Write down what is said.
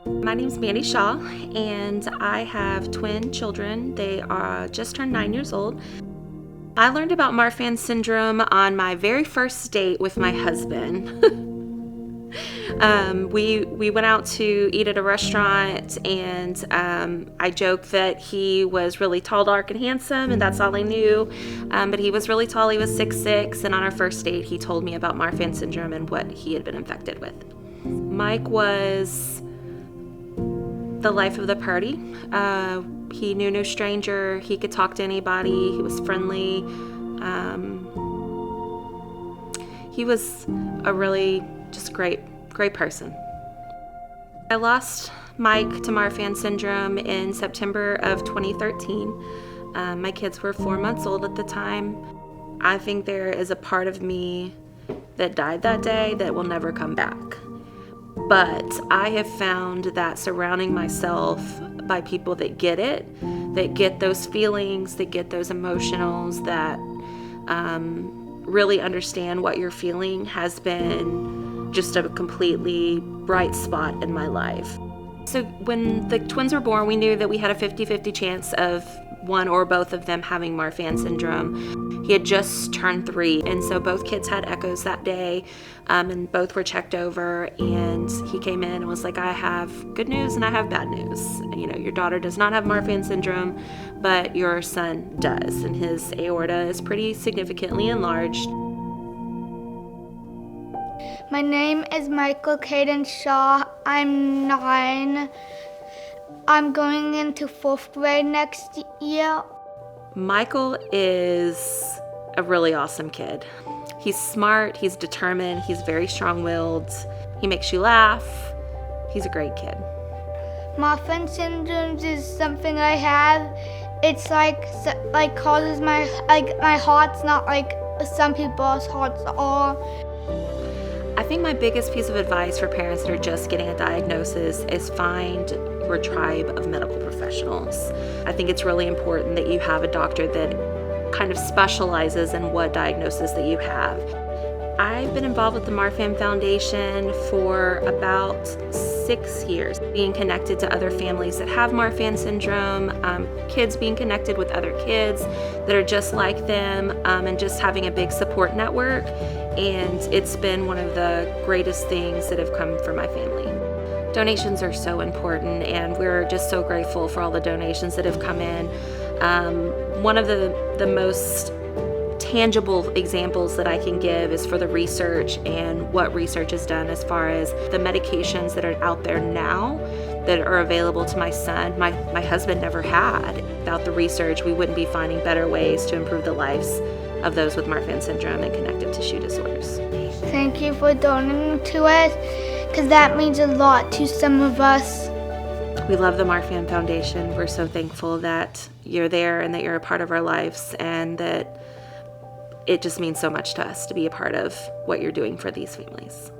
My name's Mandy Shaw, and I have twin children. They are just turned 9 years old. I learned about Marfan syndrome on my very first date with my husband. We went out to eat at a restaurant, and I joked that he was really tall, dark, and handsome, and that's all I knew. But he was really tall. He was 6'6", and on our first date, he told me about Marfan syndrome and what he had been infected with. Mike was the life of the party. He knew no stranger. He could talk to anybody. He was friendly. He was a really just great person. I lost Mike to Marfan syndrome in September of 2013. My kids were 4 months old at the time. I think there is a part of me that died that day that will never come back. But I have found that surrounding myself by people that get it, that get those feelings, that get those emotionals, that really understand what you're feeling has been just a completely bright spot in my life. So when the twins were born, we knew that we had a 50-50 chance of one or both of them having Marfan syndrome. He had just turned 3, and so both kids had echoes that day, and both were checked over, and he came in and was like, I have good news and I have bad news. You know, your daughter does not have Marfan syndrome, but your son does, and his aorta is pretty significantly enlarged. My name is Michael Caden Shaw. I'm 9. I'm going into 4th grade next year. Michael is a really awesome kid. He's smart, he's determined, he's very strong-willed. He makes you laugh. He's a great kid. Marfan syndrome is something I have. It's like causes my heart's not like some people's hearts are. I think my biggest piece of advice for parents that are just getting a diagnosis is find your tribe of medical professionals. I think it's really important that you have a doctor that kind of specializes in what diagnosis that you have. I've been involved with the Marfan Foundation for about 6 years, being connected to other families that have Marfan syndrome, kids being connected with other kids that are just like them, and just having a big support network. And it's been one of the greatest things that have come from my family. Donations are so important, and we're just so grateful for all the donations that have come in. One of the most tangible examples that I can give is for the research and what research has done as far as the medications that are out there now that are available to my son. My husband never had. Without the research, we wouldn't be finding better ways to improve the lives of those with Marfan syndrome and connective tissue disorders. Thank you for donating to us, because that means a lot to some of us. We love the Marfan Foundation. We're so thankful that you're there and that you're a part of our lives, and that it just means so much to us to be a part of what you're doing for these families.